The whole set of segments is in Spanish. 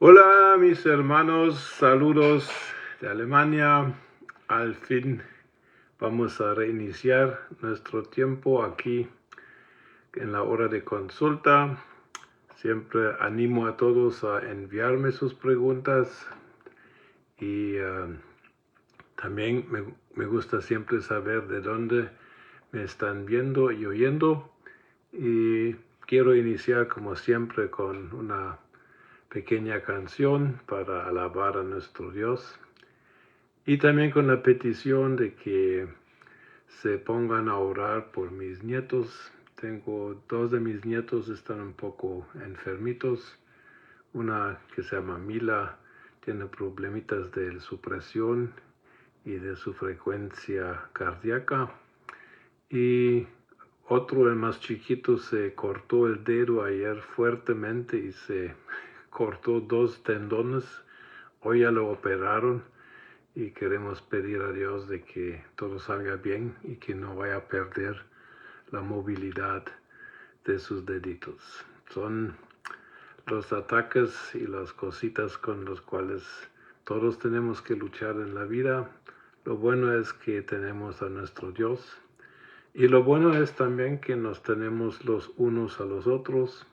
Hola mis hermanos, saludos de Alemania. Al fin vamos a reiniciar nuestro tiempo aquí en la hora de consulta. Siempre animo a todos a enviarme sus preguntas y también me gusta siempre saber de dónde me están viendo y oyendo. Y quiero iniciar como siempre con una pequeña canción para alabar a nuestro Dios y también con la petición de que se pongan a orar por mis nietos. Tengo dos de mis nietos están un poco enfermitos. Una que se llama Mila tiene problemitas de su presión y de su frecuencia cardíaca, y otro, el más chiquito, se cortó el dedo ayer fuertemente y se cortó 2 tendones. Hoy ya lo operaron y queremos pedir a Dios de que todo salga bien y que no vaya a perder la movilidad de sus deditos. Son los ataques y las cositas con los cuales todos tenemos que luchar en la vida. Lo bueno es que tenemos a nuestro Dios. Y lo bueno es también que nos tenemos los unos a los otros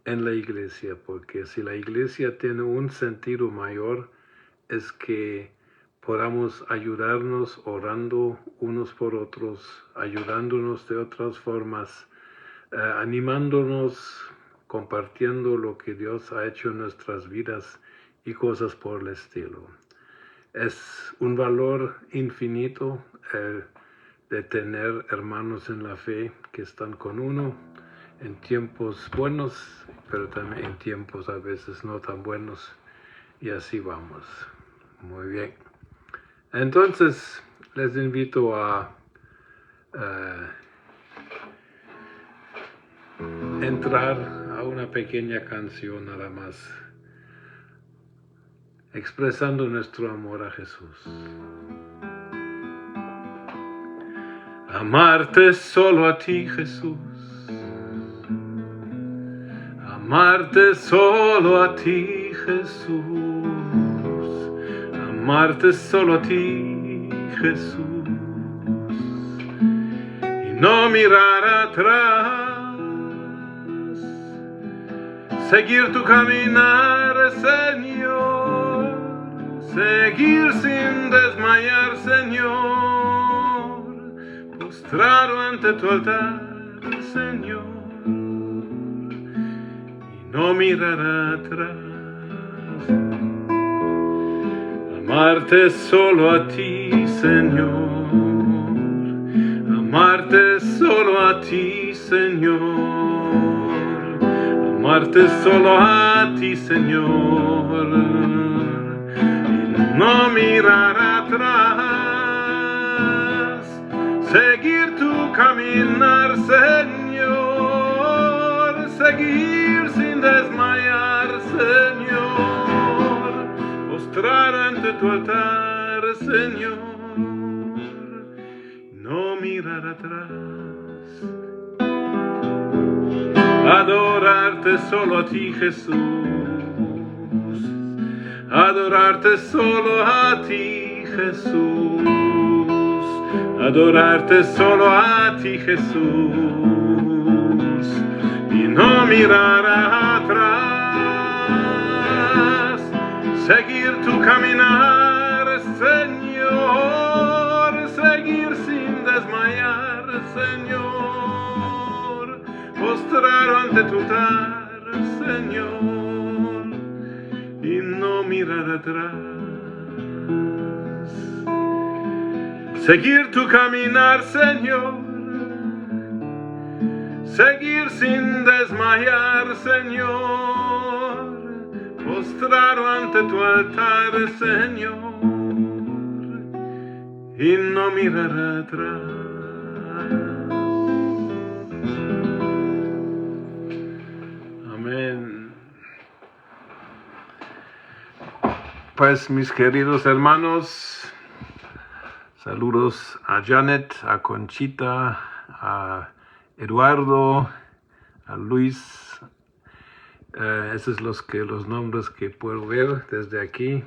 en la iglesia, porque si la iglesia tiene un sentido mayor es que podamos ayudarnos orando unos por otros, ayudándonos de otras formas, animándonos, compartiendo lo que Dios ha hecho en nuestras vidas y cosas por el estilo. Es un valor infinito de tener hermanos en la fe que están con uno en tiempos buenos, pero también en tiempos a veces no tan buenos, y así vamos. Muy bien. Entonces, les invito a entrar a una pequeña canción nada más, expresando nuestro amor a Jesús. Amarte solo a ti, Jesús. Amarte solo a ti, Jesús. Amarte solo a ti, Jesús. Y no mirar atrás. Seguir tu caminar, Señor. Seguir sin desmayar, Señor. Postrado ante tu altar, Señor, y no mirar atrás. Amarte solo a ti, Señor. Amarte solo a ti, Señor. Amarte solo a ti, Señor. Y no mirar atrás. Seguir tu caminar, Señor, seguir sin desmayar, Señor, postrar ante tu altar, Señor, no mirar atrás. Adorarte solo a ti, Jesús, adorarte solo a ti, Jesús. Adorarte solo a ti, Jesús, y no mirar atrás. Seguir tu caminar, Señor, seguir sin desmayar, Señor, postrar ante tu altar, Señor, y no mirar atrás. Seguir tu caminar, Señor, seguir sin desmayar, Señor, postrado ante tu altar, Señor, y no mirar atrás. Amén. Pues mis queridos hermanos, saludos a Janet, a Conchita, a Eduardo, a Luis, Esos son los nombres que puedo ver desde aquí.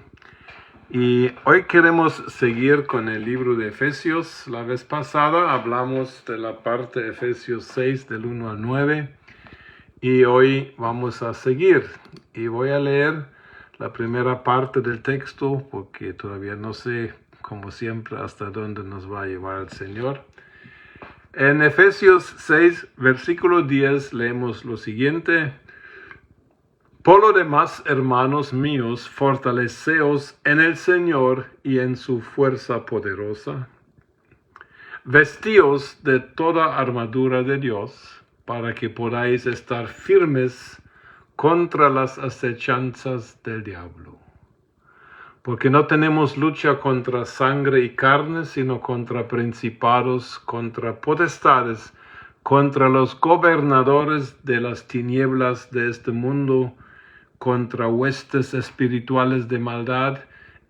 Y hoy queremos seguir con el libro de Efesios. La vez pasada hablamos de la parte de Efesios 6 del 1 al 9 y hoy vamos a seguir. Y voy a leer la primera parte del texto porque todavía no sé, como siempre, hasta dónde nos va a llevar el Señor. En Efesios 6, versículo 10, leemos lo siguiente. Por lo demás, hermanos míos, fortaleceos en el Señor y en su fuerza poderosa. Vestíos de toda armadura de Dios, para que podáis estar firmes contra las acechanzas del diablo. Porque no tenemos lucha contra sangre y carne, sino contra principados, contra potestades, contra los gobernadores de las tinieblas de este mundo, contra huestes espirituales de maldad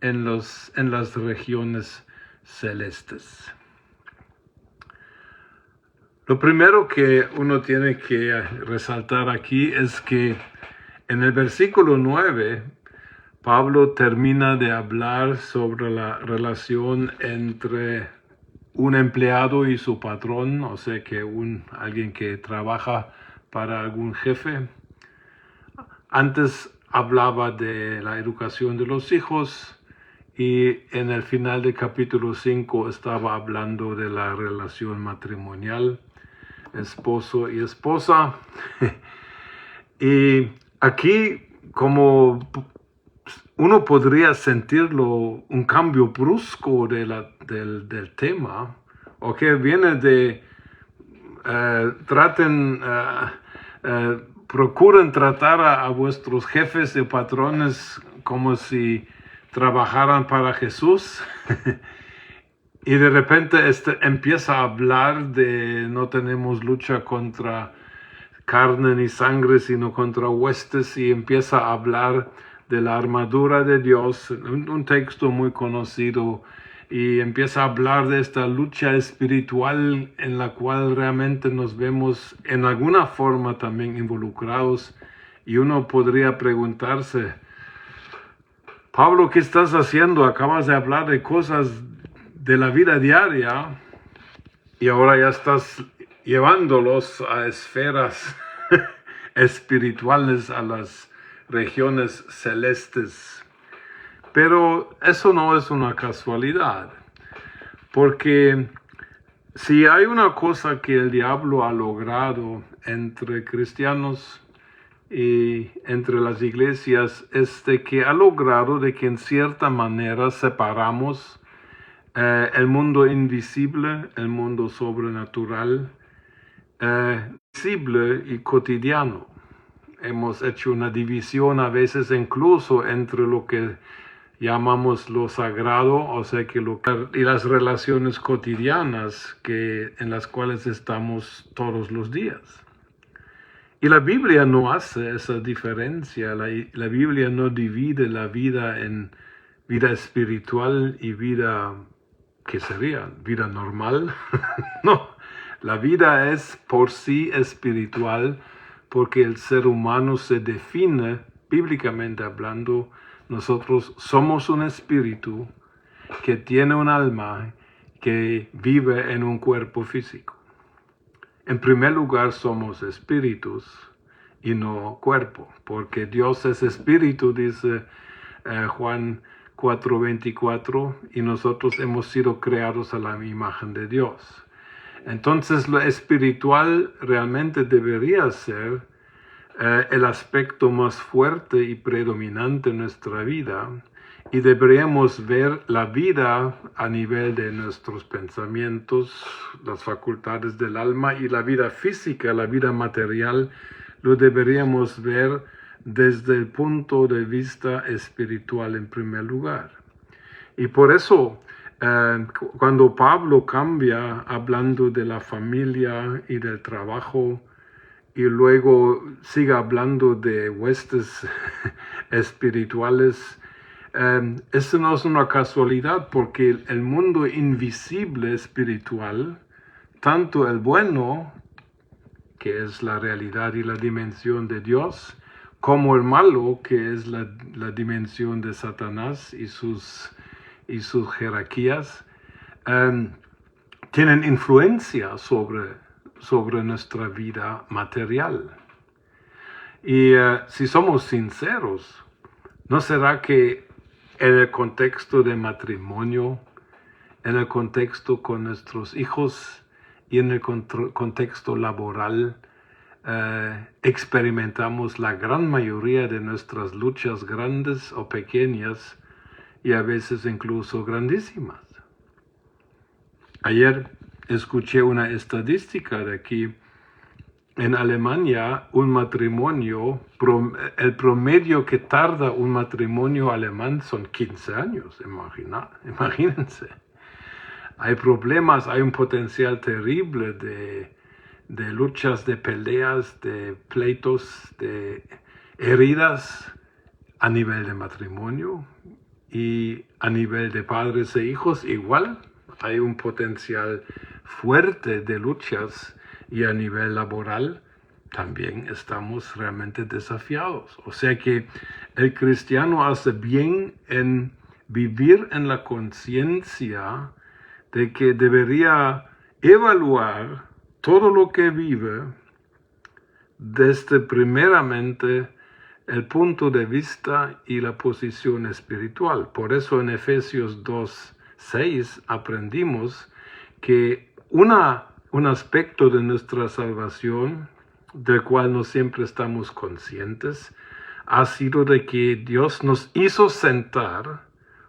en las regiones celestes. Lo primero que uno tiene que resaltar aquí es que en el versículo 9, Pablo termina de hablar sobre la relación entre un empleado y su patrón, o sea que alguien que trabaja para algún jefe. Antes hablaba de la educación de los hijos y en el final del capítulo 5 estaba hablando de la relación matrimonial, esposo y esposa. Y aquí, como uno podría sentirlo, un cambio brusco del tema, o que viene de procuren tratar a vuestros jefes y patrones como si trabajaran para Jesús. Y de repente empieza a hablar de no tenemos lucha contra carne ni sangre, sino contra huestes, y empieza a hablar de la armadura de Dios, un texto muy conocido, y empieza a hablar de esta lucha espiritual en la cual realmente nos vemos en alguna forma también involucrados. Y uno podría preguntarse, Pablo, ¿qué estás haciendo? Acabas de hablar de cosas de la vida diaria y ahora ya estás llevándolos a esferas espirituales, a las regiones celestes. Pero eso no es una casualidad, porque si hay una cosa que el diablo ha logrado entre cristianos y entre las iglesias, es de que ha logrado de que en cierta manera separamos el mundo invisible, el mundo sobrenatural, visible y cotidiano. Hemos hecho una división a veces incluso entre lo que llamamos lo sagrado, o sea que y las relaciones cotidianas en las cuales estamos todos los días. Y la Biblia no hace esa diferencia. La Biblia no divide la vida en vida espiritual y vida, ¿qué sería? ¿Vida normal? No, la vida es por sí espiritual porque el ser humano se define, bíblicamente hablando, nosotros somos un espíritu que tiene un alma que vive en un cuerpo físico. En primer lugar, somos espíritus y no cuerpo, porque Dios es espíritu, dice Juan 4:24, y nosotros hemos sido creados a la imagen de Dios. Entonces, lo espiritual realmente debería ser el aspecto más fuerte y predominante en nuestra vida, y deberíamos ver la vida a nivel de nuestros pensamientos, las facultades del alma, y la vida física, la vida material, lo deberíamos ver desde el punto de vista espiritual en primer lugar. Y por eso, cuando Pablo cambia hablando de la familia y del trabajo, y luego sigue hablando de huestes espirituales, eso no es una casualidad, porque el mundo invisible espiritual, tanto el bueno, que es la realidad y la dimensión de Dios, como el malo, que es la dimensión de Satanás y sus jerarquías, tienen influencia sobre nuestra vida material. Y si somos sinceros, ¿no será que en el contexto de matrimonio, en el contexto con nuestros hijos y en el contexto laboral, experimentamos la gran mayoría de nuestras luchas grandes o pequeñas y a veces incluso grandísimas? Ayer escuché una estadística de que en Alemania un matrimonio, el promedio que tarda un matrimonio alemán son 15 años, imagínense. Hay problemas, hay un potencial terrible de luchas, de peleas, de pleitos, de heridas a nivel de matrimonio y a nivel de padres e hijos igual. Hay un potencial fuerte de luchas y a nivel laboral también estamos realmente desafiados. O sea que el cristiano hace bien en vivir en la conciencia de que debería evaluar todo lo que vive desde primeramente el punto de vista y la posición espiritual. Por eso en Efesios 2:6 aprendimos que un aspecto de nuestra salvación, del cual no siempre estamos conscientes, ha sido de que Dios nos hizo sentar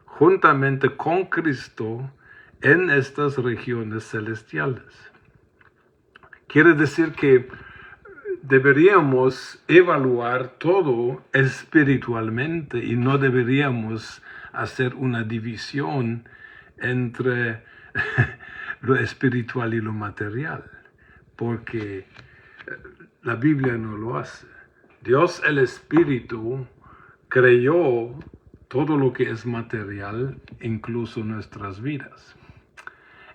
juntamente con Cristo en estas regiones celestiales. Quiere decir que deberíamos evaluar todo espiritualmente y no deberíamos hacer una división entre lo espiritual y lo material, porque la Biblia no lo hace. Dios, el Espíritu, creó todo lo que es material, incluso nuestras vidas.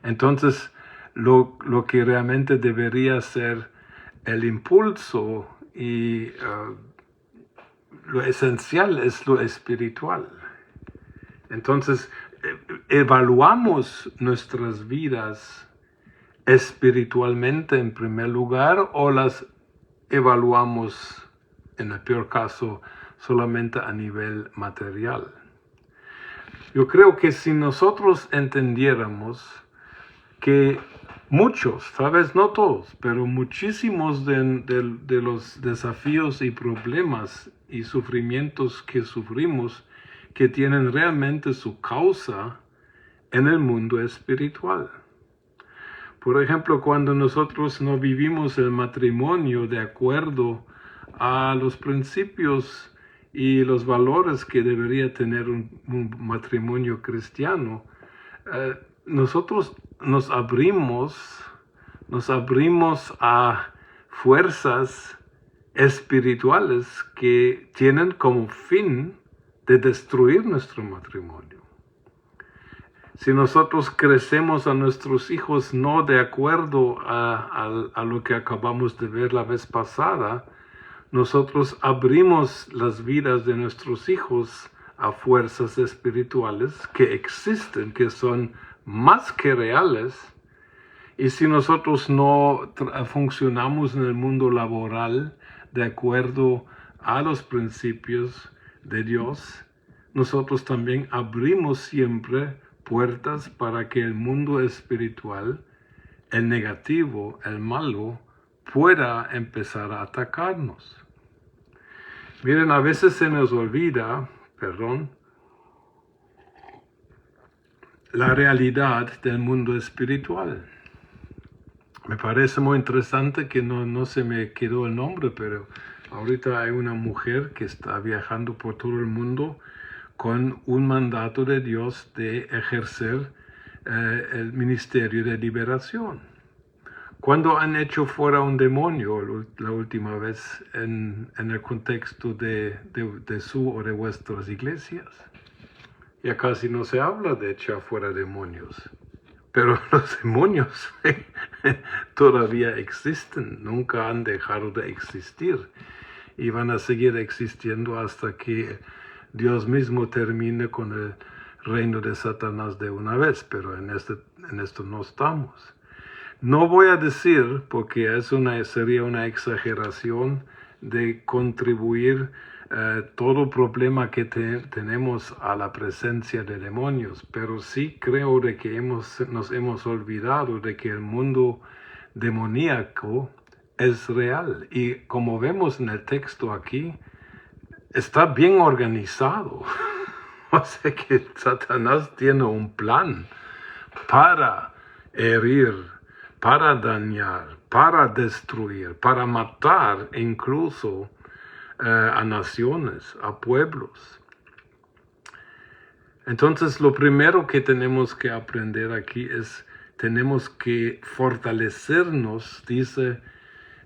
Entonces, lo que realmente debería ser el impulso y lo esencial es lo espiritual. Entonces, evaluamos nuestras vidas espiritualmente en primer lugar o las evaluamos, en el peor caso, solamente a nivel material. Yo creo que si nosotros entendiéramos que muchos, tal vez no todos, pero muchísimos de los desafíos y problemas y sufrimientos que sufrimos, que tienen realmente su causa en el mundo espiritual. Por ejemplo, cuando nosotros no vivimos el matrimonio de acuerdo a los principios y los valores que debería tener un matrimonio cristiano, nosotros nos abrimos a fuerzas espirituales que tienen como fin de destruir nuestro matrimonio. Si nosotros crecemos a nuestros hijos no de acuerdo a lo que acabamos de ver la vez pasada, nosotros abrimos las vidas de nuestros hijos a fuerzas espirituales que existen, que son más que reales. Y si nosotros no funcionamos en el mundo laboral de acuerdo a los principios de Dios, nosotros también abrimos siempre puertas para que el mundo espiritual, el negativo, el malo, pueda empezar a atacarnos. Miren, a veces se nos olvida, la realidad del mundo espiritual. Me parece muy interesante que no se me quedó el nombre, pero ahorita hay una mujer que está viajando por todo el mundo con un mandato de Dios de ejercer el ministerio de liberación. ¿Cuándo han hecho fuera un demonio la última vez en el contexto de su o de vuestras iglesias? Ya casi no se habla de echar fuera demonios, pero los demonios todavía existen, nunca han dejado de existir. y van a seguir existiendo hasta que Dios mismo termine con el reino de Satanás de una vez, pero en esto no estamos. No voy a decir, porque sería una exageración de contribuir todo problema que tenemos a la presencia de demonios, pero sí creo de que nos hemos olvidado de que el mundo demoníaco es real. Y como vemos en el texto aquí, está bien organizado. O sea que Satanás tiene un plan para herir, para dañar, para destruir, para matar incluso a naciones, a pueblos. Entonces lo primero que tenemos que aprender aquí es, tenemos que fortalecernos, dice,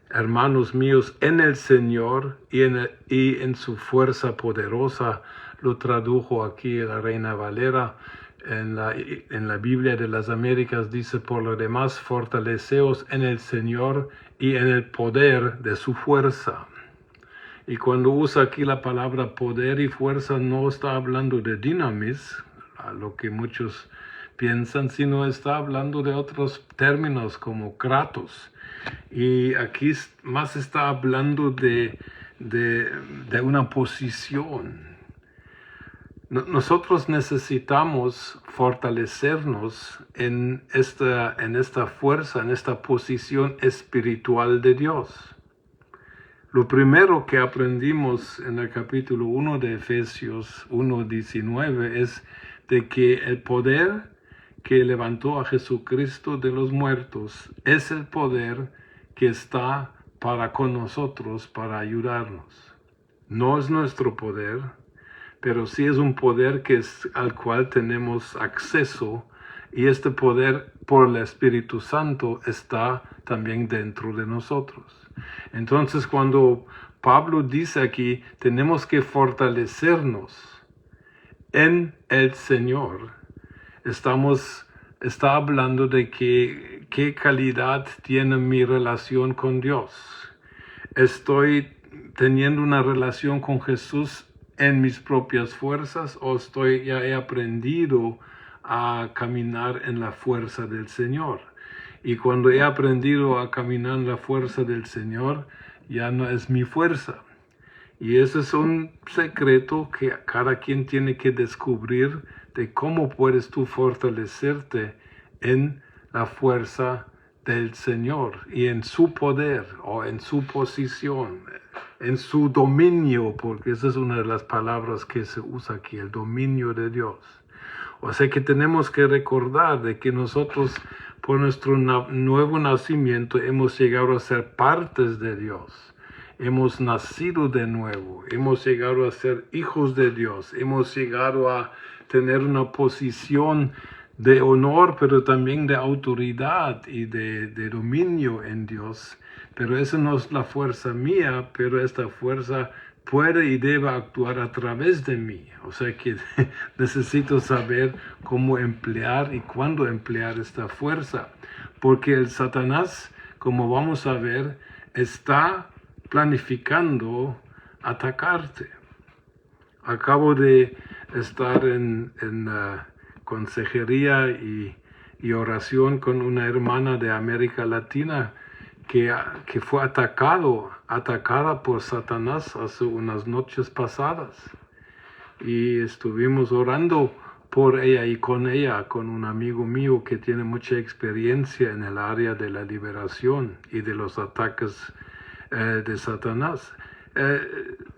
hermanos míos, en el Señor y en su fuerza poderosa. Lo tradujo aquí la Reina Valera. En la Biblia de las Américas dice, por lo demás, fortaleceos en el Señor y en el poder de su fuerza. Y cuando usa aquí la palabra poder y fuerza, no está hablando de dinamis, a lo que muchos piensan, sino está hablando de otros términos como kratos. Y aquí más está hablando de una posición. Nosotros necesitamos fortalecernos en esta fuerza, en esta posición espiritual de Dios. Lo primero que aprendimos en el capítulo 1 de Efesios 1:19 es de que el poder que levantó a Jesucristo de los muertos es el poder que está con nosotros para ayudarnos. No es nuestro poder, pero sí es un poder al cual tenemos acceso, y este poder por el Espíritu Santo está también dentro de nosotros. Entonces, cuando Pablo dice aquí, tenemos que fortalecernos en el Señor, está hablando de qué calidad tiene mi relación con Dios. ¿Estoy teniendo una relación con Jesús en mis propias fuerzas, o ya he aprendido a caminar en la fuerza del Señor? Y cuando he aprendido a caminar en la fuerza del Señor, ya no es mi fuerza. Y ese es un secreto que cada quien tiene que descubrir, de cómo puedes tú fortalecerte en la fuerza del Señor y en su poder o en su posición, en su dominio, porque esa es una de las palabras que se usa aquí, el dominio de Dios. O sea que tenemos que recordar de que nosotros, por nuestro nuevo nacimiento, hemos llegado a ser partes de Dios. Hemos nacido de nuevo, hemos llegado a ser hijos de Dios, hemos llegado a tener una posición de honor, pero también de autoridad y de dominio en Dios. Pero esa no es la fuerza mía, pero esta fuerza puede y debe actuar a través de mí. O sea que necesito saber cómo emplear y cuándo emplear esta fuerza. Porque el Satanás, como vamos a ver, está planificando atacarte. Acabo de estar en consejería y oración con una hermana de América Latina que fue atacada por Satanás hace unas noches pasadas. Y estuvimos orando por ella y con un amigo mío que tiene mucha experiencia en el área de la liberación y de los ataques de Satanás.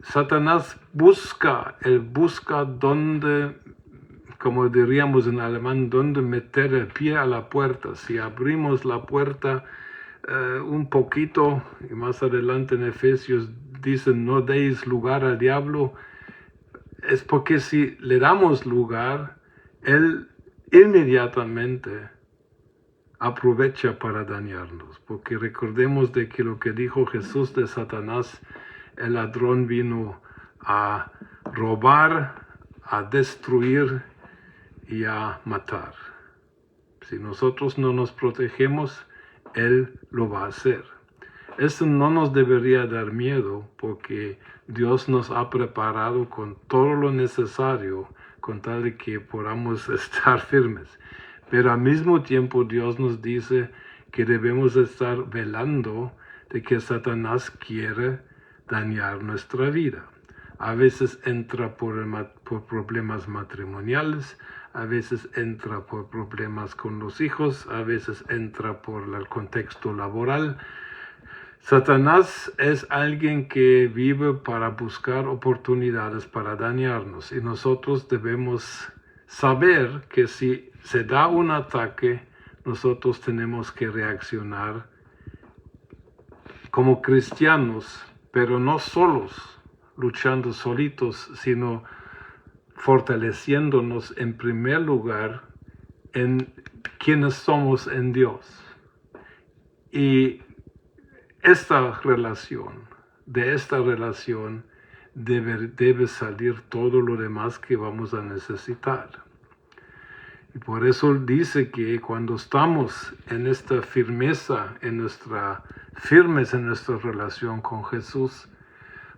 Satanás busca dónde, como diríamos en alemán, dónde meter el pie a la puerta. Si abrimos la puerta un poquito, y más adelante en Efesios dicen, no deis lugar al diablo, es porque si le damos lugar, él inmediatamente aprovecha para dañarnos, porque recordemos de que lo que dijo Jesús de Satanás, el ladrón vino a robar, a destruir y a matar. Si nosotros no nos protegemos, él lo va a hacer. Eso no nos debería dar miedo, porque Dios nos ha preparado con todo lo necesario con tal de que podamos estar firmes. Pero al mismo tiempo Dios nos dice que debemos estar velando de que Satanás quiere dañar nuestra vida. A veces entra por problemas matrimoniales, a veces entra por problemas con los hijos, a veces entra por el contexto laboral. Satanás es alguien que vive para buscar oportunidades para dañarnos, y nosotros debemos saber que si se da un ataque, nosotros tenemos que reaccionar como cristianos, pero no solos, luchando solitos, sino fortaleciéndonos en primer lugar en quienes somos en Dios. Y de esta relación debe salir todo lo demás que vamos a necesitar. Y por eso dice que cuando estamos en esta firmeza, firmes en nuestra relación con Jesús,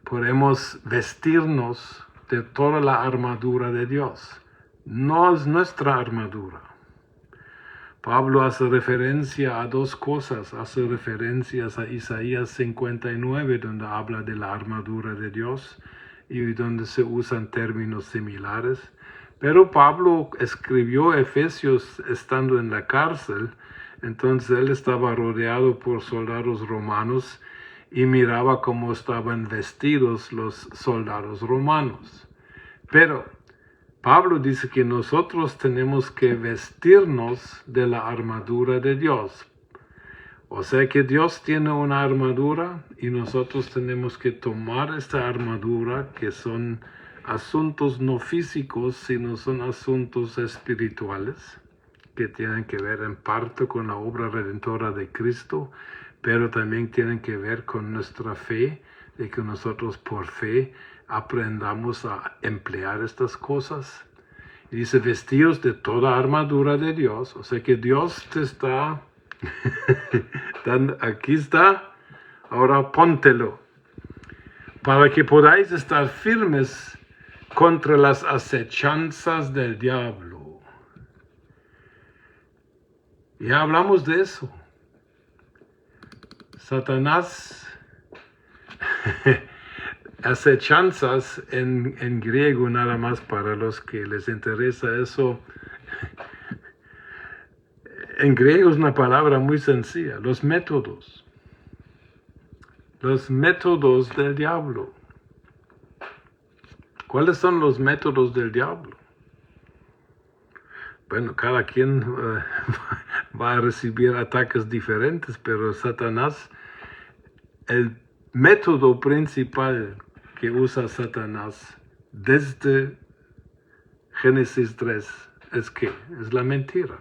podemos vestirnos de toda la armadura de Dios. No es nuestra armadura. Pablo hace referencia a dos cosas. Hace referencias a Isaías 59, donde habla de la armadura de Dios y donde se usan términos similares. Pero Pablo escribió Efesios estando en la cárcel, entonces él estaba rodeado por soldados romanos y miraba cómo estaban vestidos los soldados romanos. Pero Pablo dice que nosotros tenemos que vestirnos de la armadura de Dios. O sea que Dios tiene una armadura y nosotros tenemos que tomar esta armadura, que son asuntos no físicos, sino son asuntos espirituales, que tienen que ver en parte con la obra redentora de Cristo, pero también tienen que ver con nuestra fe, de que nosotros por fe aprendamos a emplear estas cosas. Y dice, vestidos de toda armadura de Dios. O sea que Dios te está dando, aquí está, ahora póntelo, para que podáis estar firmes contra las acechanzas del diablo. Ya hablamos de eso. Satanás, acechanzas en griego, nada más para los que les interesa eso. En griego es una palabra muy sencilla, los métodos del diablo. ¿Cuáles son los métodos del diablo? Bueno, cada quien va a recibir ataques diferentes, pero Satanás, el método principal que usa Satanás desde Génesis 3 es ¿qué? Es la mentira.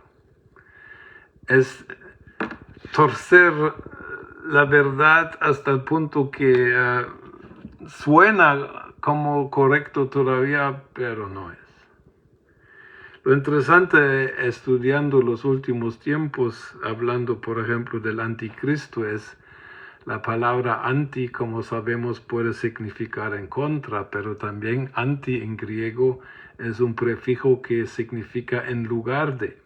Es torcer la verdad hasta el punto que suena como correcto todavía, pero no es. Lo interesante estudiando los últimos tiempos, hablando por ejemplo del anticristo, es la palabra anti, como sabemos, puede significar en contra, pero también anti en griego es un prefijo que significa en lugar de.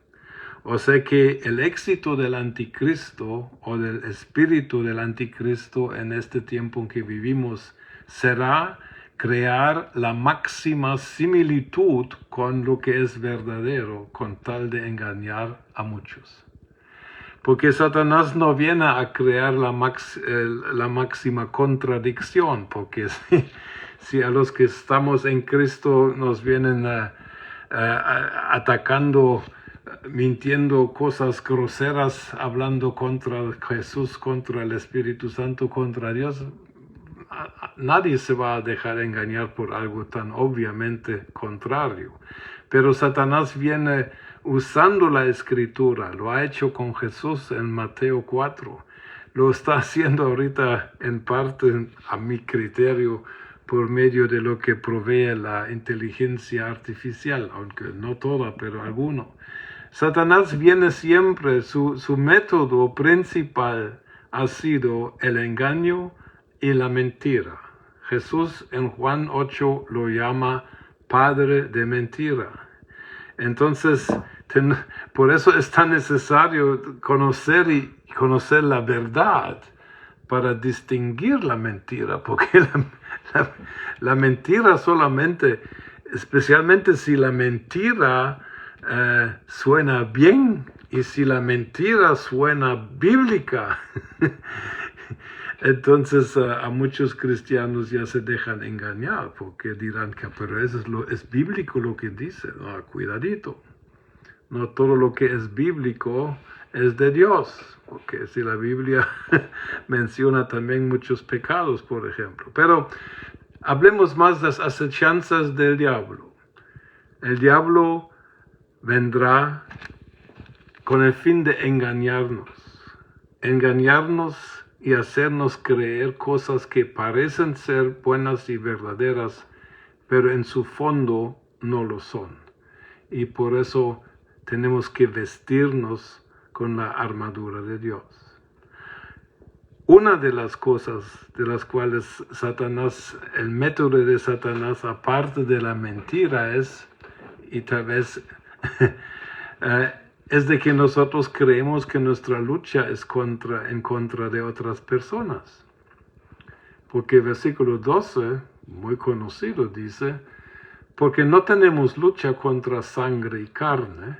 O sea que el éxito del anticristo o del espíritu del anticristo en este tiempo en que vivimos será crear la máxima similitud con lo que es verdadero, con tal de engañar a muchos. Porque Satanás no viene a crear la máxima contradicción, porque si a los que estamos en Cristo nos vienen atacando, mintiendo, cosas groseras, hablando contra Jesús, contra el Espíritu Santo, contra Dios, nadie se va a dejar engañar por algo tan obviamente contrario. Pero Satanás viene usando la Escritura, lo ha hecho con Jesús en Mateo 4, lo está haciendo ahorita en parte, a mi criterio, por medio de lo que provee la inteligencia artificial, aunque no toda, pero alguno. Satanás viene siempre, su método principal ha sido el engaño y la mentira. Jesús en Juan 8 lo llama padre de mentira. Entonces, por eso es tan necesario conocer la verdad para distinguir la mentira, porque la mentira solamente, especialmente si la mentira suena bien y si la mentira suena bíblica, entonces a muchos cristianos ya se dejan engañar porque dirán que pero eso es bíblico lo que dice. No, cuidadito. No todo lo que es bíblico es de Dios, porque si la Biblia menciona también muchos pecados, por ejemplo. Pero hablemos más de las acechanzas del diablo. El diablo vendrá con el fin de engañarnos y hacernos creer cosas que parecen ser buenas y verdaderas, pero en su fondo no lo son. Y por eso tenemos que vestirnos con la armadura de Dios. Una de las cosas de las cuales el método de Satanás, aparte de la mentira, y tal vez es de que nosotros creemos que nuestra lucha es en contra de otras personas. Porque el versículo 12, muy conocido, dice, porque no tenemos lucha contra sangre y carne.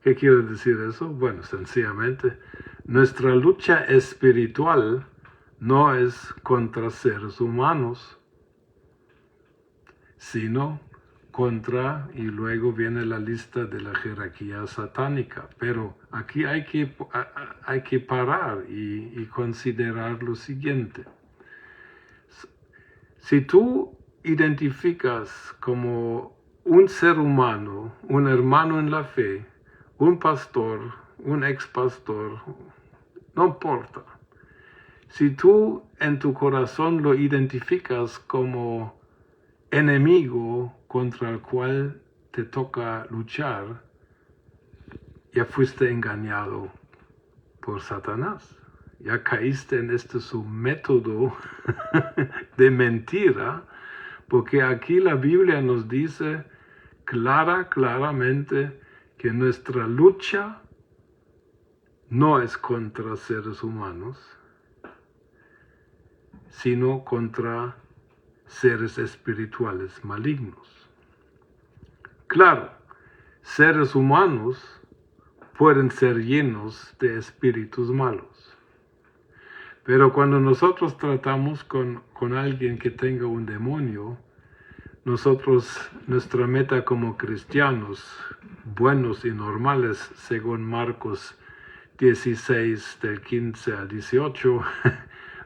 ¿Qué quiere decir eso? Bueno, sencillamente, nuestra lucha espiritual no es contra seres humanos, sino contra, y luego viene la lista de la jerarquía satánica. Pero aquí hay que parar y considerar lo siguiente. Si tú identificas como un ser humano, un hermano en la fe, un pastor, un expastor, no importa. Si tú en tu corazón lo identificas como enemigo contra el cual te toca luchar, ya fuiste engañado por Satanás. Ya caíste en su método de mentira, porque aquí la Biblia nos dice claramente que nuestra lucha no es contra seres humanos, sino contra seres espirituales malignos. Claro, seres humanos pueden ser llenos de espíritus malos. Pero cuando nosotros tratamos con alguien que tenga un demonio, nuestra meta como cristianos, buenos y normales, según Marcos 16, del 15 al 18,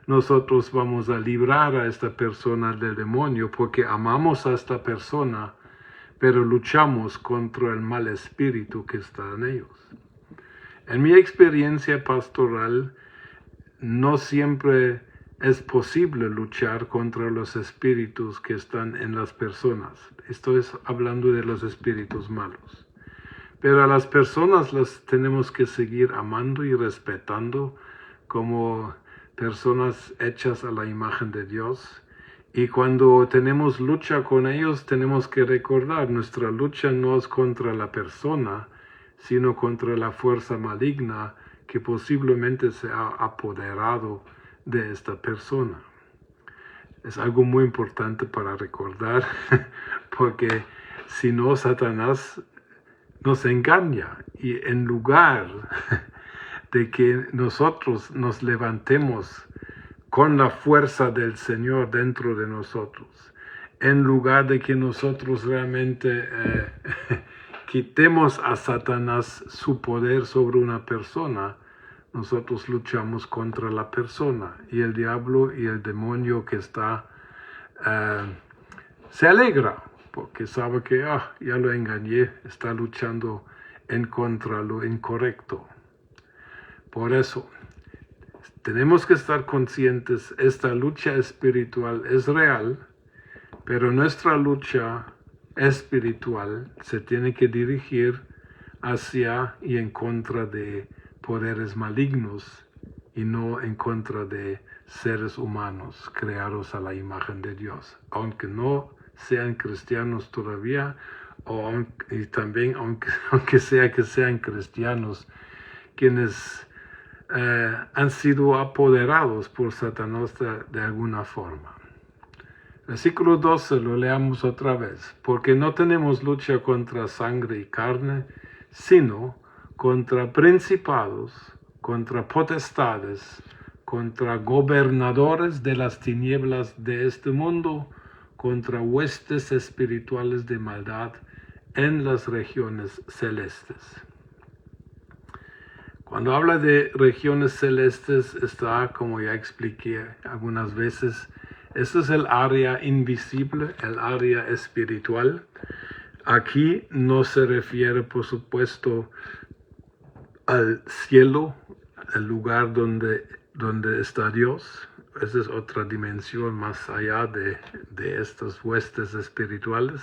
nosotros vamos a librar a esta persona del demonio porque amamos a esta persona, pero luchamos contra el mal espíritu que está en ellos. En mi experiencia pastoral, no siempre es posible luchar contra los espíritus que están en las personas. Estoy hablando de los espíritus malos. Pero a las personas las tenemos que seguir amando y respetando como personas hechas a la imagen de Dios. Y cuando tenemos lucha con ellos, tenemos que recordar, nuestra lucha no es contra la persona, sino contra la fuerza maligna que posiblemente se ha apoderado de esta persona. Es algo muy importante para recordar, porque si no, Satanás nos engaña, y en lugar de que nosotros nos levantemos con la fuerza del Señor dentro de nosotros, en lugar de que nosotros realmente quitemos a Satanás su poder sobre una persona, nosotros luchamos contra la persona, y el diablo y el demonio que está se alegra porque sabe que ya lo engañé, está luchando en contra de lo incorrecto. Por eso tenemos que estar conscientes, esta lucha espiritual es real, pero nuestra lucha espiritual se tiene que dirigir hacia y en contra de poderes malignos y no en contra de seres humanos creados a la imagen de Dios, aunque no sean cristianos todavía, y también aunque sea que sean cristianos, quienes han sido apoderados por Satanás de alguna forma. Versículo 12 lo leamos otra vez. Porque no tenemos lucha contra sangre y carne, sino contra principados, contra potestades, contra gobernadores de las tinieblas de este mundo, contra huestes espirituales de maldad en las regiones celestes. Cuando habla de regiones celestes, está, como ya expliqué algunas veces, este es el área invisible, el área espiritual. Aquí no se refiere, por supuesto, al cielo, el lugar donde está Dios. Esa es otra dimensión más allá de estas huestes espirituales.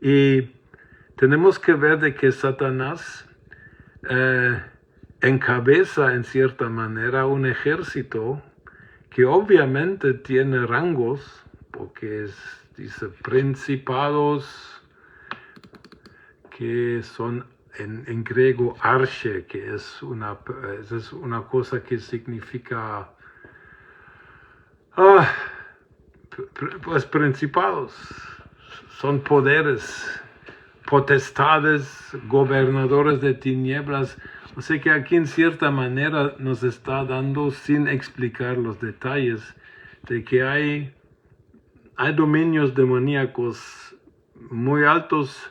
Y tenemos que ver de que Satanás encabeza en cierta manera un ejército que obviamente tiene rangos, porque dice principados, que son en griego arche, que es una cosa que significa pues principados, son poderes, potestades, gobernadores de tinieblas. O sea que aquí en cierta manera nos está dando, sin explicar los detalles, de que hay dominios demoníacos muy altos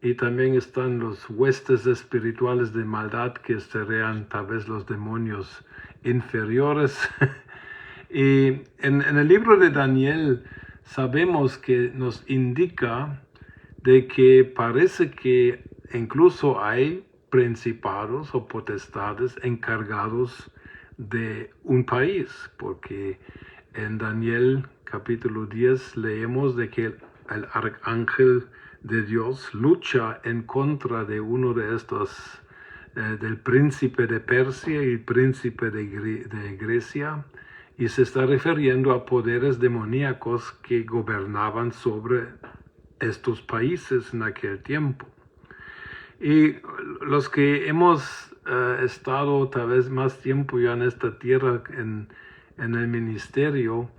y también están los huestes espirituales de maldad que serían tal vez los demonios inferiores. Y en el libro de Daniel sabemos que nos indica de que parece que incluso hay principados o potestades encargados de un país, porque en Daniel capítulo 10 leemos de que el arcángel de Dios lucha en contra de uno de estos, del príncipe de Persia y príncipe de Grecia, y se está refiriendo a poderes demoníacos que gobernaban sobre estos países en aquel tiempo. Y los que hemos estado tal vez más tiempo ya en esta tierra, en el ministerio,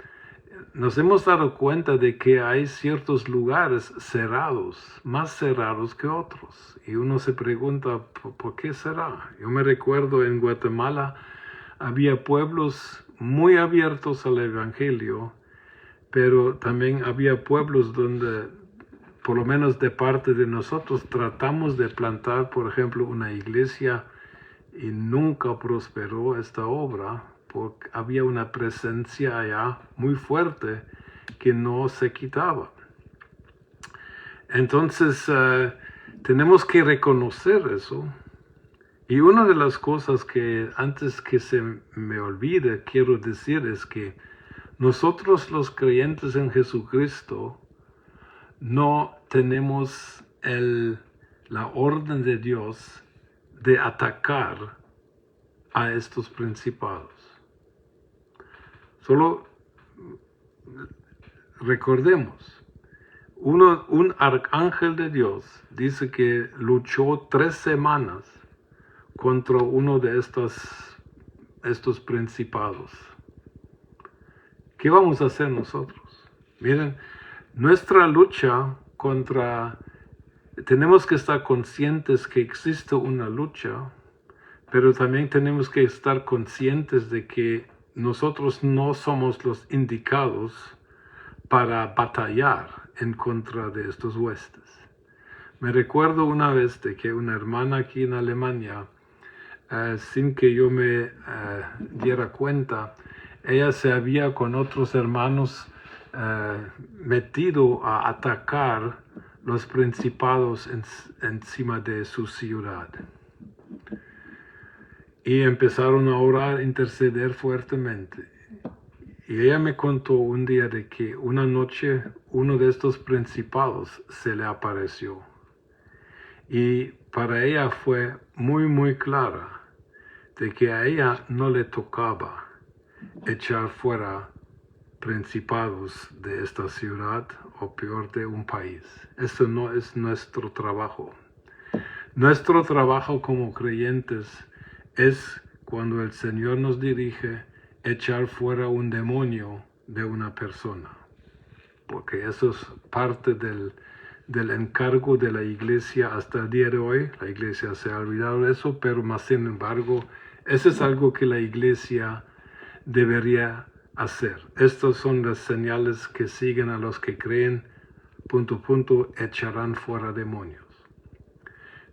nos hemos dado cuenta de que hay ciertos lugares cerrados, más cerrados que otros. Y uno se pregunta, ¿por qué será? Yo me recuerdo en Guatemala había pueblos muy abiertos al Evangelio, pero también había pueblos donde, por lo menos de parte de nosotros, tratamos de plantar, por ejemplo, una iglesia y nunca prosperó esta obra porque había una presencia allá muy fuerte que no se quitaba. Entonces, tenemos que reconocer eso. Y una de las cosas que antes que se me olvide quiero decir es que nosotros los creyentes en Jesucristo no tenemos la orden de Dios de atacar a estos principados. Solo recordemos, un arcángel de Dios dice que luchó 3 semanas contra uno de estos principados. ¿Qué vamos a hacer nosotros? Miren, nuestra lucha tenemos que estar conscientes que existe una lucha, pero también tenemos que estar conscientes de que nosotros no somos los indicados para batallar en contra de estos huestes. Me recuerdo una vez de que una hermana aquí en Alemania, sin que yo me diera cuenta, ella se había con otros hermanos metido a atacar los principados encima de su ciudad. Y empezaron a orar, a interceder fuertemente. Y ella me contó un día de que una noche uno de estos principados se le apareció. Y para ella fue muy, muy clara de que a ella no le tocaba echar fuera principados de esta ciudad o peor de un país. Eso no es nuestro trabajo. Nuestro trabajo como creyentes es, cuando el Señor nos dirige, echar fuera un demonio de una persona. Porque eso es parte del encargo de la iglesia hasta el día de hoy. La iglesia se ha olvidado de eso, pero más sin embargo, eso es algo que la iglesia debería hacer. Estas son las señales que siguen a los que creen, ... echarán fuera demonios.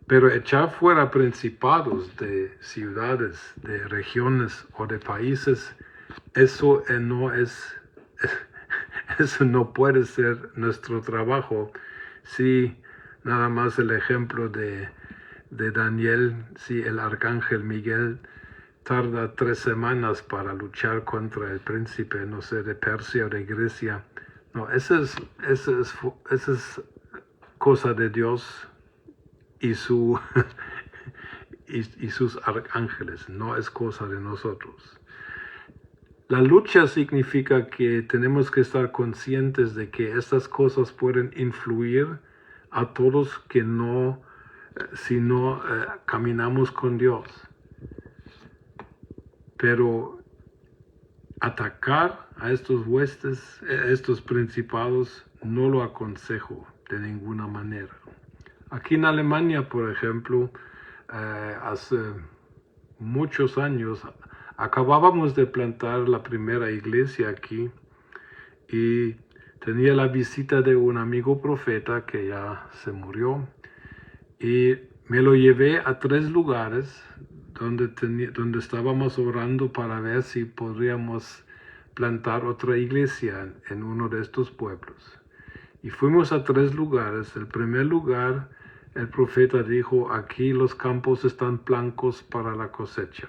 Pero echar fuera principados de ciudades, de regiones o de países, eso no puede ser nuestro trabajo. Si nada más el ejemplo de Daniel, si el arcángel Miguel tarda 3 semanas para luchar contra el príncipe, no sé, de Persia o de Grecia. No, esa es cosa de Dios y sus arcángeles, no es cosa de nosotros. La lucha significa que tenemos que estar conscientes de que estas cosas pueden influir a todos que si no caminamos con Dios. Pero atacar a estos huestes, estos principados, no lo aconsejo de ninguna manera. Aquí en Alemania, por ejemplo, hace muchos años, acabábamos de plantar la primera iglesia aquí y tenía la visita de un amigo profeta que ya se murió y me lo llevé a 3 lugares donde estábamos orando para ver si podríamos plantar otra iglesia en uno de estos pueblos. Y fuimos a 3 lugares. El primer lugar, el profeta dijo, aquí los campos están blancos para la cosecha.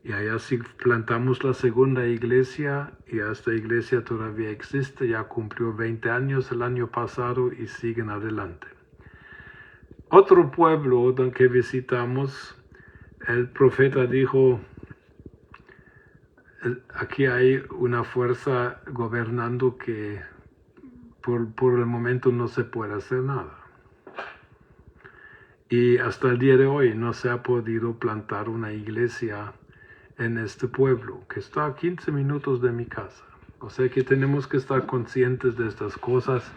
Y allá sí plantamos la segunda iglesia y esta iglesia todavía existe, ya cumplió 20 años el año pasado y siguen adelante. Otro pueblo que visitamos, el profeta dijo, aquí hay una fuerza gobernando que por el momento no se puede hacer nada. Y hasta el día de hoy no se ha podido plantar una iglesia en este pueblo, que está a 15 minutos de mi casa. O sea que tenemos que estar conscientes de estas cosas.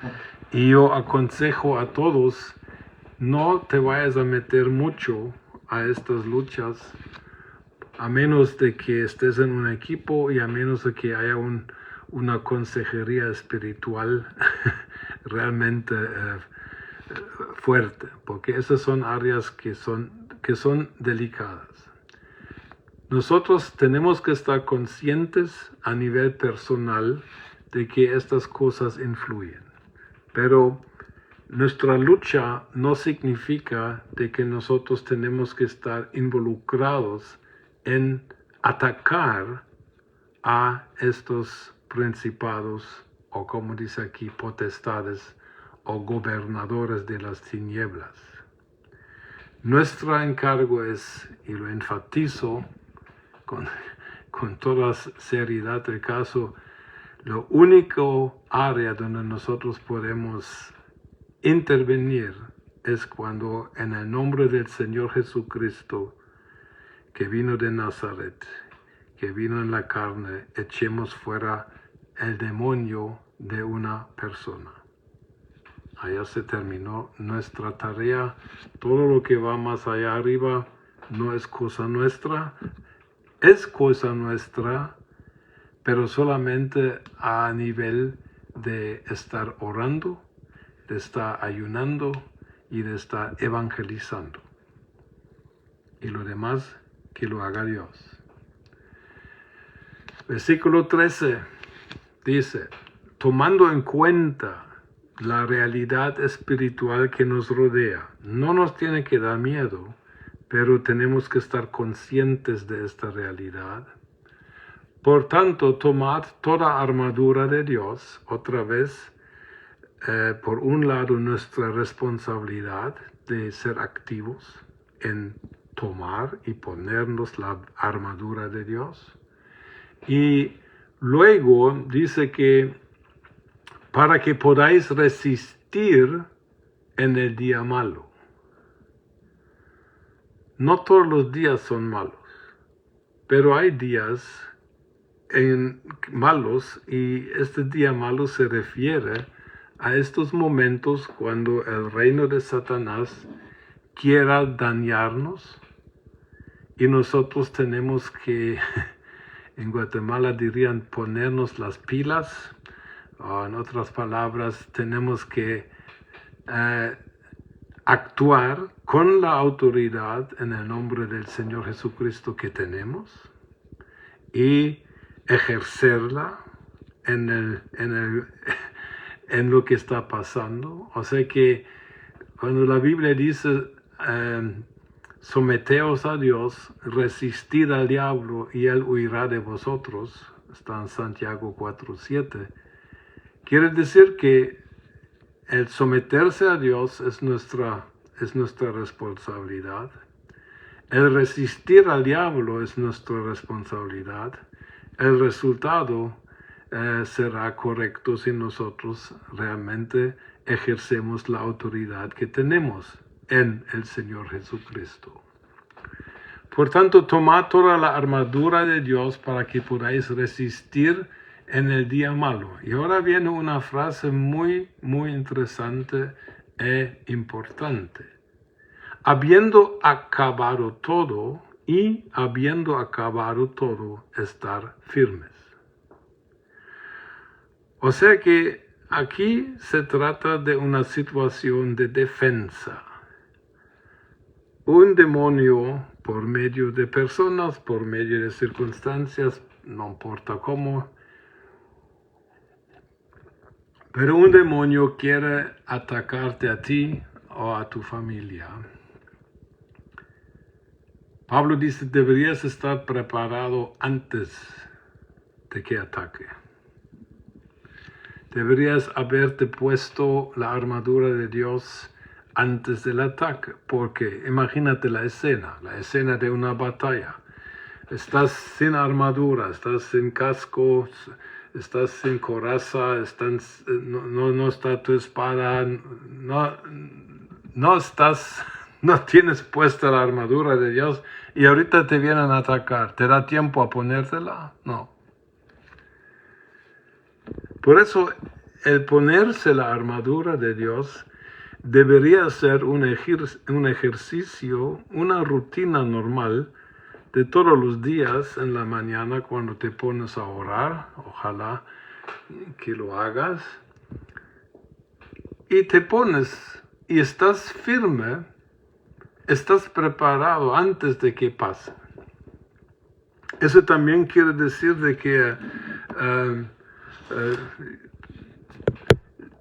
Y yo aconsejo a todos, no te vayas a meter mucho a estas luchas, a menos de que estés en un equipo y a menos de que haya una consejería espiritual realmente fuerte, porque esas son áreas que son delicadas. Nosotros tenemos que estar conscientes a nivel personal de que estas cosas influyen, pero nuestra lucha no significa de que nosotros tenemos que estar involucrados en atacar a estos principados o, como dice aquí, potestades o gobernadores de las tinieblas. Nuestro encargo es, y lo enfatizo con toda seriedad del caso, lo único área donde nosotros podemos intervenir es cuando en el nombre del Señor Jesucristo, que vino de Nazaret, que vino en la carne, echemos fuera el demonio de una persona. Allá se terminó nuestra tarea. Todo lo que va más allá arriba no es cosa nuestra. Es cosa nuestra, pero solamente a nivel de estar orando, de estar ayunando y de estar evangelizando. Y lo demás, que lo haga Dios. Versículo 13 dice, tomando en cuenta la realidad espiritual que nos rodea, no nos tiene que dar miedo, pero tenemos que estar conscientes de esta realidad. Por tanto, tomad toda armadura de Dios, otra vez, por un lado nuestra responsabilidad de ser activos en tomar y ponernos la armadura de Dios. Y luego dice que para que podáis resistir en el día malo. No todos los días son malos, pero hay días malos, y este día malo se refiere a estos momentos cuando el reino de Satanás quiera dañarnos y nosotros tenemos que, en Guatemala dirían, ponernos las pilas, o en otras palabras, tenemos que actuar con la autoridad en el nombre del Señor Jesucristo que tenemos y ejercerla en lo que está pasando. O sea que cuando la Biblia dice someteos a Dios, resistid al diablo y él huirá de vosotros, está en Santiago 4:7, quiere decir que el someterse a Dios es nuestra responsabilidad. El resistir al diablo es nuestra responsabilidad. El resultado será correcto si nosotros realmente ejercemos la autoridad que tenemos en el Señor Jesucristo. Por tanto, tomad toda la armadura de Dios para que podáis resistir en el día malo. Y ahora viene una frase muy, muy interesante e importante. Habiendo acabado todo, estar firmes. O sea que aquí se trata de una situación de defensa. Un demonio, por medio de personas, por medio de circunstancias, no importa cómo, pero un demonio quiere atacarte a ti o a tu familia. Pablo dice, deberías estar preparado antes de que ataque. Deberías haberte puesto la armadura de Dios antes del ataque, porque imagínate la escena de una batalla. Estás sin armadura, estás sin casco, estás sin coraza, no está tu espada, no tienes puesta la armadura de Dios y ahorita te vienen a atacar. ¿Te da tiempo a ponértela? No. Por eso, el ponerse la armadura de Dios debería ser un ejercicio, una rutina normal de todos los días en la mañana cuando te pones a orar. Ojalá que lo hagas. Y te pones y estás firme, estás preparado antes de que pase. Eso también quiere decir de que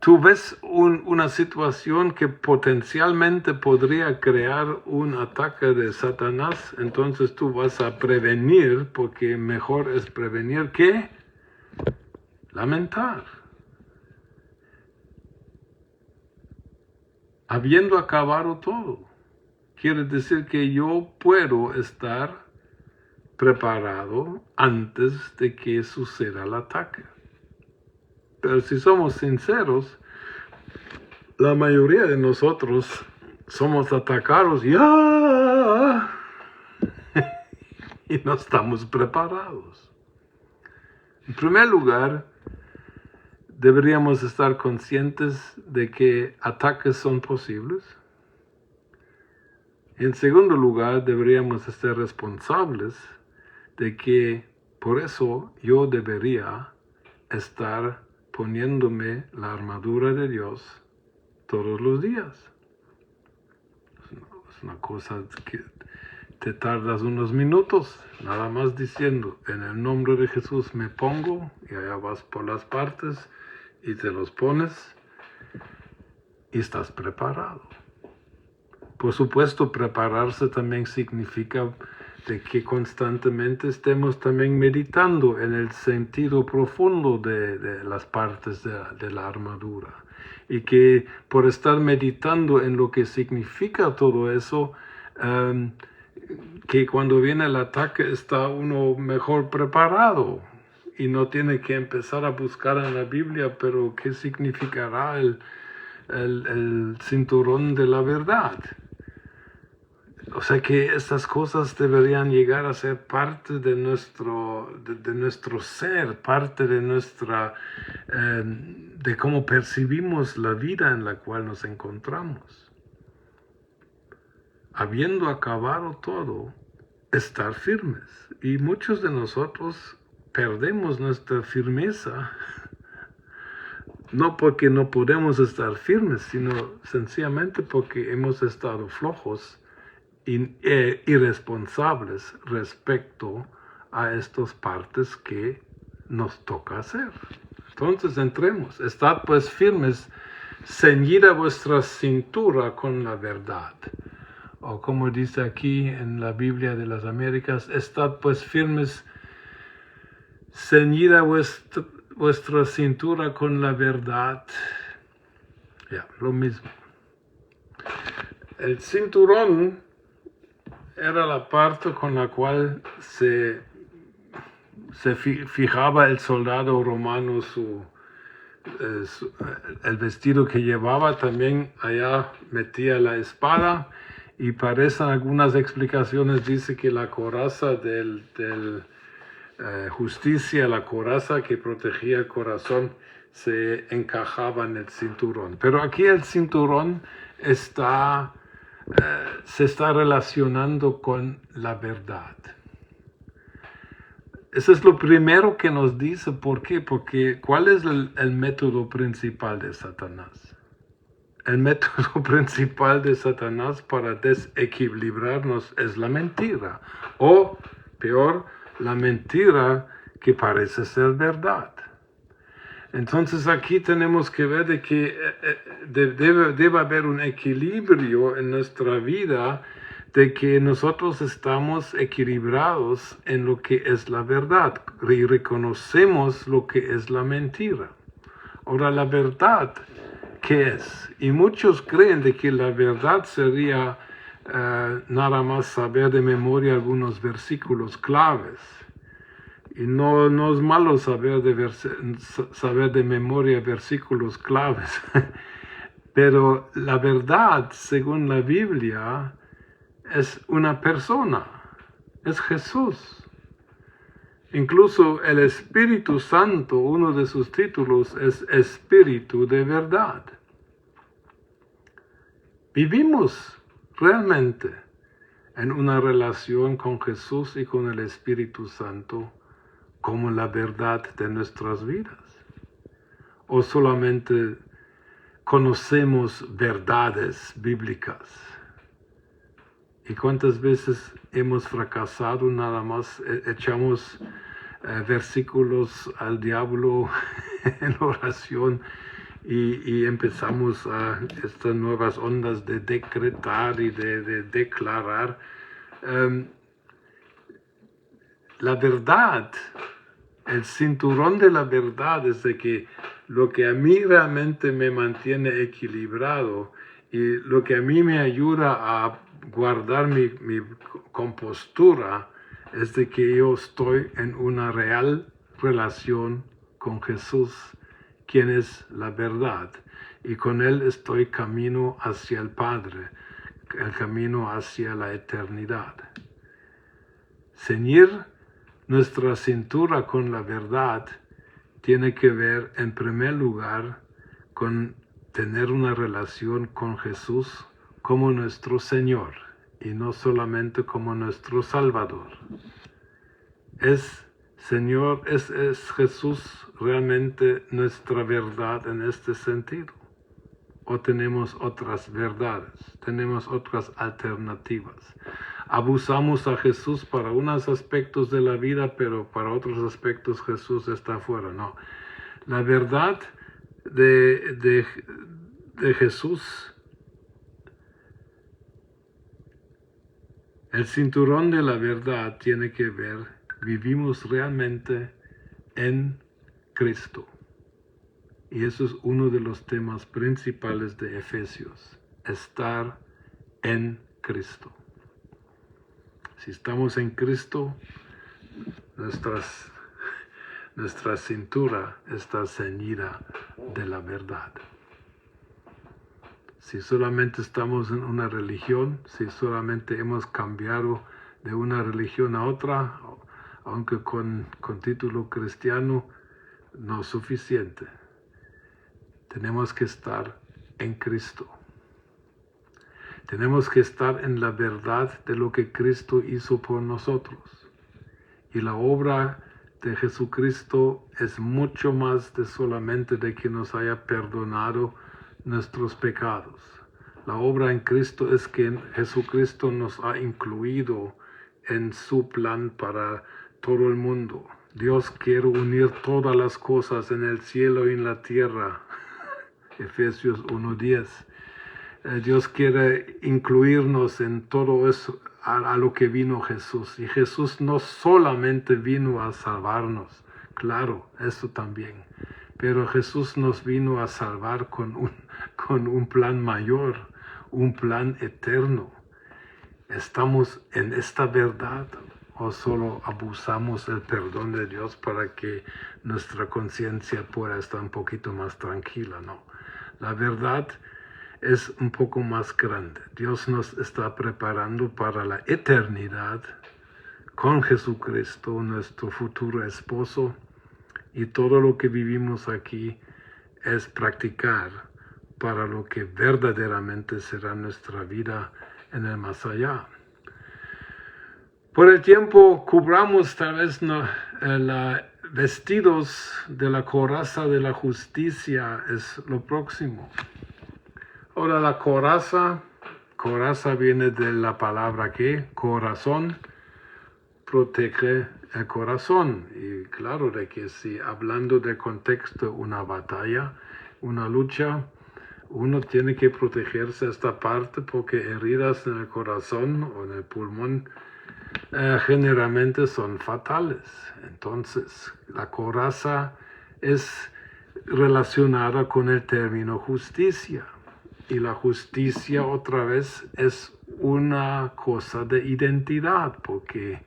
tú ves una situación que potencialmente podría crear un ataque de Satanás, entonces tú vas a prevenir, porque mejor es prevenir que lamentar. Habiendo acabado todo, quiere decir que yo puedo estar preparado antes de que suceda el ataque. Pero si somos sinceros, la mayoría de nosotros somos atacados y no estamos preparados. En primer lugar, deberíamos estar conscientes de que ataques son posibles. En segundo lugar, deberíamos estar responsables de que por eso yo debería estar poniéndome la armadura de Dios todos los días. Es una cosa que te tardas unos minutos, nada más diciendo, en el nombre de Jesús me pongo, y allá vas por las partes y te los pones y estás preparado. Por supuesto, prepararse también significa de que constantemente estemos también meditando en el sentido profundo de las partes de la armadura. Y que por estar meditando en lo que significa todo eso, que cuando viene el ataque está uno mejor preparado y no tiene que empezar a buscar en la Biblia, pero ¿qué significará el cinturón de la verdad? O sea que estas cosas deberían llegar a ser parte de nuestro ser, parte de de cómo percibimos la vida en la cual nos encontramos. Habiendo acabado todo, estar firmes. Y muchos de nosotros perdemos nuestra firmeza, no porque no podemos estar firmes, sino sencillamente porque hemos estado flojos irresponsables respecto a estas partes que nos toca hacer. Entonces entremos, estad pues firmes, ceñida vuestra cintura con la verdad. O como dice aquí en la Biblia de las Américas, estad pues firmes, ceñida vuestra cintura con la verdad. Ya, lo mismo. El cinturón era la parte con la cual se fijaba el soldado romano el vestido que llevaba. También allá metía la espada, y parecen algunas explicaciones, dice que la coraza del justicia, la coraza que protegía el corazón, se encajaba en el cinturón. Pero aquí el cinturón se está relacionando con la verdad. Eso es lo primero que nos dice. ¿Por qué? Porque ¿cuál es el método principal de Satanás? El método principal de Satanás para desequilibrarnos es la mentira. O, peor, la mentira que parece ser verdad. Entonces aquí tenemos que ver de que debe haber un equilibrio en nuestra vida, de que nosotros estamos equilibrados en lo que es la verdad y reconocemos lo que es la mentira. Ahora, la verdad, ¿qué es? Y muchos creen de que la verdad sería nada más saber de memoria algunos versículos claves. Y no es malo saber de memoria versículos claves, pero la verdad, según la Biblia, es una persona, es Jesús. Incluso el Espíritu Santo, uno de sus títulos es Espíritu de verdad. Vivimos realmente en una relación con Jesús y con el Espíritu Santo como la verdad de nuestras vidas. O solamente conocemos verdades bíblicas. ¿Y cuántas veces hemos fracasado? Nada más echamos versículos al diablo en oración y empezamos a estas nuevas ondas de decretar y de declarar. La verdad, el cinturón de la verdad es de que lo que a mí realmente me mantiene equilibrado y lo que a mí me ayuda a guardar mi compostura es de que yo estoy en una real relación con Jesús, quien es la verdad, y con Él estoy camino hacia el Padre, el camino hacia la eternidad. Ceñir nuestra cintura con la verdad tiene que ver, en primer lugar, con tener una relación con Jesús como nuestro Señor y no solamente como nuestro Salvador. ¿Es Jesús realmente nuestra verdad en este sentido? ¿O tenemos otras verdades? ¿Tenemos otras alternativas? Abusamos a Jesús para unos aspectos de la vida, pero para otros aspectos Jesús está fuera. No. La verdad de Jesús, el cinturón de la verdad tiene que ver, vivimos realmente en Cristo. Y eso es uno de los temas principales de Efesios, estar en Cristo. Si estamos en Cristo, nuestra cintura está ceñida de la verdad. Si solamente estamos en una religión, si solamente hemos cambiado de una religión a otra, aunque con título cristiano, no es suficiente. Tenemos que estar en Cristo. Tenemos que estar en la verdad de lo que Cristo hizo por nosotros. Y la obra de Jesucristo es mucho más de solamente de que nos haya perdonado nuestros pecados. La obra en Cristo es que Jesucristo nos ha incluido en su plan para todo el mundo. Dios quiere unir todas las cosas en el cielo y en la tierra. Efesios 1:10. Dios quiere incluirnos en todo eso, a lo que vino Jesús. Y Jesús no solamente vino a salvarnos, claro, eso también. Pero Jesús nos vino a salvar con un plan mayor, un plan eterno. ¿Estamos en esta verdad o solo abusamos del perdón de Dios para que nuestra conciencia pueda estar un poquito más tranquila? No. La verdad es un poco más grande. Dios nos está preparando para la eternidad con Jesucristo, nuestro futuro esposo, y todo lo que vivimos aquí es practicar para lo que verdaderamente será nuestra vida en el más allá. Por el tiempo cubramos tal vez vestidos de la coraza de la justicia es lo próximo. Ahora la coraza viene de la palabra que corazón, protege el corazón. Y claro de que si hablando del contexto una batalla, una lucha, uno tiene que protegerse esta parte porque heridas en el corazón o en el pulmón generalmente son fatales. Entonces la coraza es relacionada con el término justicia. Y la justicia otra vez es una cosa de identidad, porque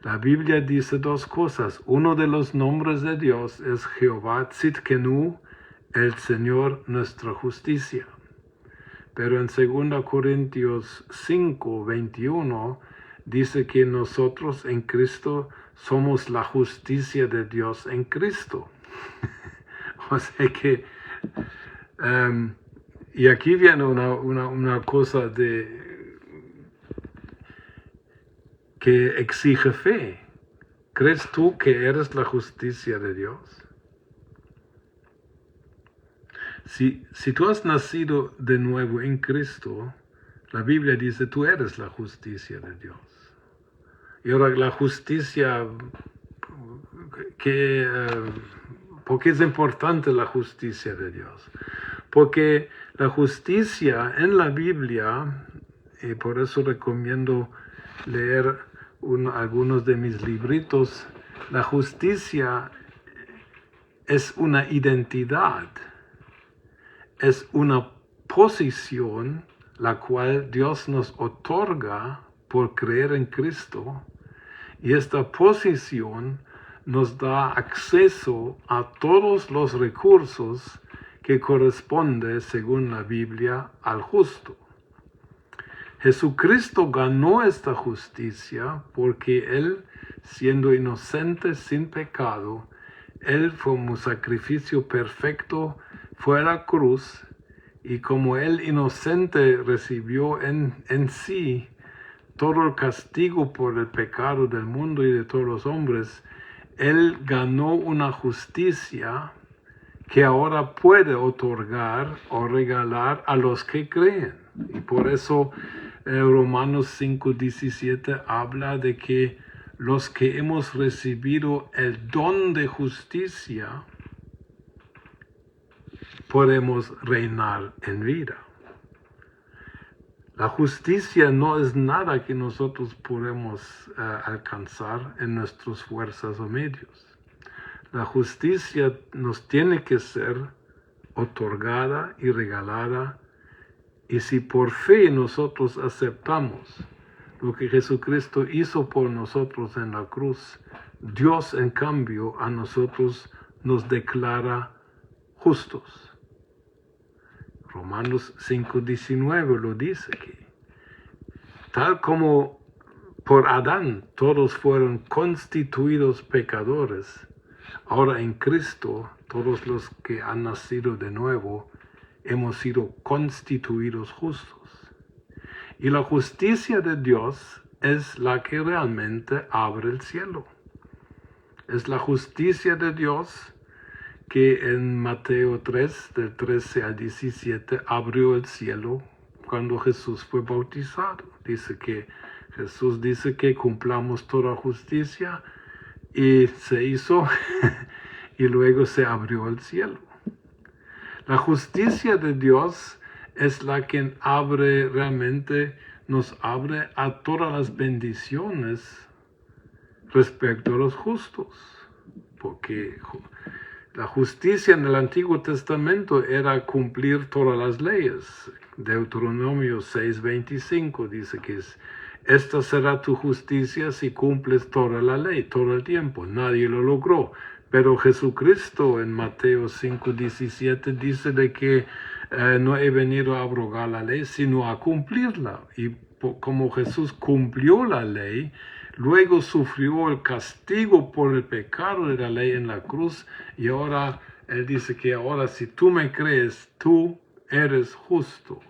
la Biblia dice dos cosas. Uno de los nombres de Dios es Jehová Tzidkenu, el Señor nuestra justicia. Pero en 2 Corintios 5:21 dice que nosotros en Cristo somos la justicia de Dios en Cristo. O sea que... y aquí viene una cosa que exige fe. ¿Crees tú que eres la justicia de Dios? Si tú has nacido de nuevo en Cristo, la Biblia dice tú eres la justicia de Dios. Y ahora la justicia, ¿por qué es importante la justicia de Dios? Porque la justicia en la Biblia, y por eso recomiendo leer algunos de mis libritos, la justicia es una identidad, es una posición la cual Dios nos otorga por creer en Cristo, y esta posición nos da acceso a todos los recursos que corresponde, según la Biblia, al justo. Jesucristo ganó esta justicia porque Él, siendo inocente sin pecado, Él como sacrificio perfecto fue a la cruz, y como Él inocente recibió en sí todo el castigo por el pecado del mundo y de todos los hombres, Él ganó una justicia que ahora puede otorgar o regalar a los que creen. Y por eso Romanos 5:17 habla de que los que hemos recibido el don de justicia podemos reinar en vida. La justicia no es nada que nosotros podemos alcanzar en nuestras fuerzas o medios. La justicia nos tiene que ser otorgada y regalada, y si por fe nosotros aceptamos lo que Jesucristo hizo por nosotros en la cruz, Dios en cambio a nosotros nos declara justos. Romanos 5:19 lo dice que tal como por Adán todos fueron constituidos pecadores, ahora en Cristo todos los que han nacido de nuevo hemos sido constituidos justos. Y la justicia de Dios es la que realmente abre el cielo. Es la justicia de Dios que en Mateo 3, del 13 al 17, abrió el cielo cuando Jesús fue bautizado. Jesús dice que cumplamos toda justicia y se hizo y luego se abrió el cielo. La justicia de Dios es la que nos abre a todas las bendiciones respecto a los justos. Porque la justicia en el Antiguo Testamento era cumplir todas las leyes. Deuteronomio 6:25 dice que esta será tu justicia si cumples toda la ley, todo el tiempo. Nadie lo logró. Pero Jesucristo en Mateo 5:17 dice de que no he venido a abrogar la ley, sino a cumplirla. Y como Jesús cumplió la ley, luego sufrió el castigo por el pecado de la ley en la cruz, y ahora Él dice que ahora si tú me crees, tú eres justo.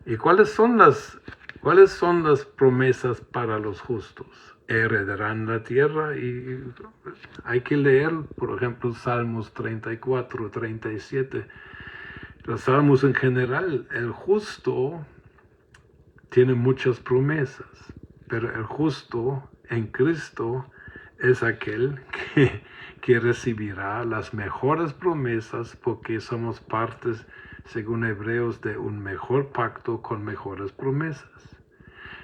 ¿Y cuáles son las promesas para los justos? Heredarán la tierra, y hay que leer, por ejemplo, Salmos 34, 37. Los salmos en general, el justo tiene muchas promesas, pero el justo en Cristo es aquel que recibirá las mejores promesas porque somos partes, según Hebreos, de un mejor pacto con mejores promesas.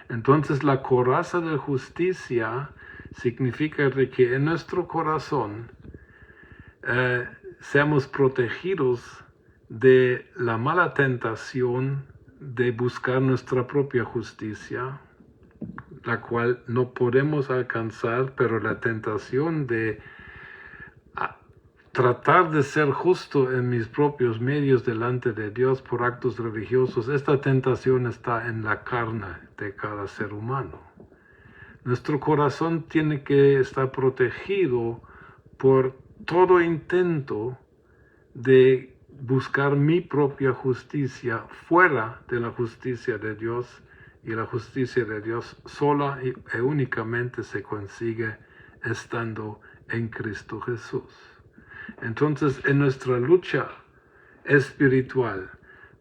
Entonces la coraza de justicia significa que en nuestro corazón seamos protegidos de la mala tentación de buscar nuestra propia justicia, la cual no podemos alcanzar, pero la tentación de tratar de ser justo en mis propios medios delante de Dios por actos religiosos, esta tentación está en la carne de cada ser humano. Nuestro corazón tiene que estar protegido por todo intento de buscar mi propia justicia fuera de la justicia de Dios, y la justicia de Dios sola y únicamente se consigue estando en Cristo Jesús. Entonces, en nuestra lucha espiritual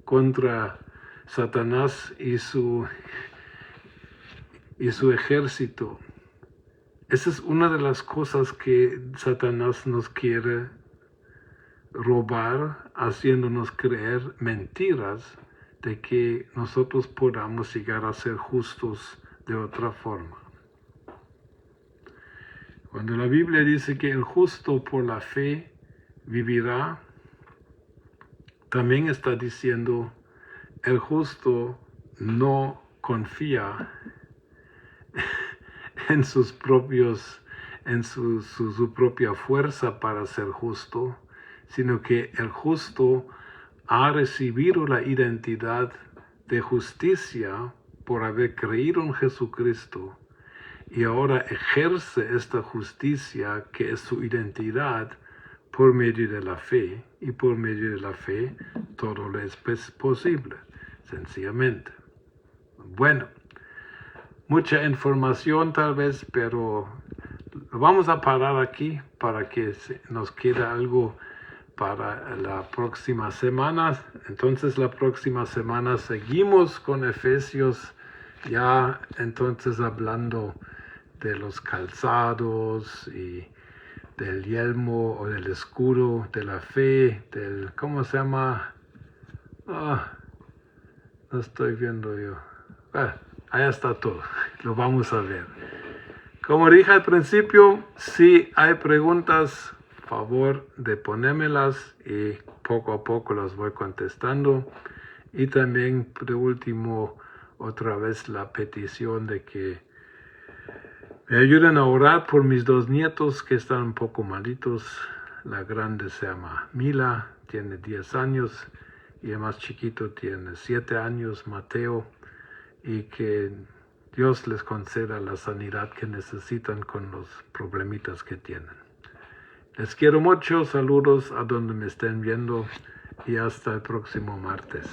contra Satanás y su ejército, esa es una de las cosas que Satanás nos quiere robar, haciéndonos creer mentiras de que nosotros podamos llegar a ser justos de otra forma. Cuando la Biblia dice que el justo por la fe vivirá, también está diciendo el justo no confía en su propia fuerza para ser justo, sino que el justo ha recibido la identidad de justicia por haber creído en Jesucristo, y ahora ejerce esta justicia que es su identidad por medio de la fe, y por medio de la fe todo le es posible, sencillamente. Bueno, mucha información tal vez, pero vamos a parar aquí para que nos quede algo para la próxima semana. Entonces la próxima semana seguimos con Efesios, ya entonces hablando de los calzados y del yelmo o del escudo de la fe, ¿cómo se llama? No estoy viendo yo. Ahí está todo, lo vamos a ver. Como dije al principio, si hay preguntas, favor de ponérmelas y poco a poco las voy contestando. Y también, de último, otra vez la petición de que me ayuden a orar por mis 2 nietos que están un poco malitos. La grande se llama Mila, tiene 10 años, y el más chiquito tiene 7 años, Mateo, y que Dios les conceda la sanidad que necesitan con los problemitas que tienen. Les quiero mucho, saludos a donde me estén viendo y hasta el próximo martes.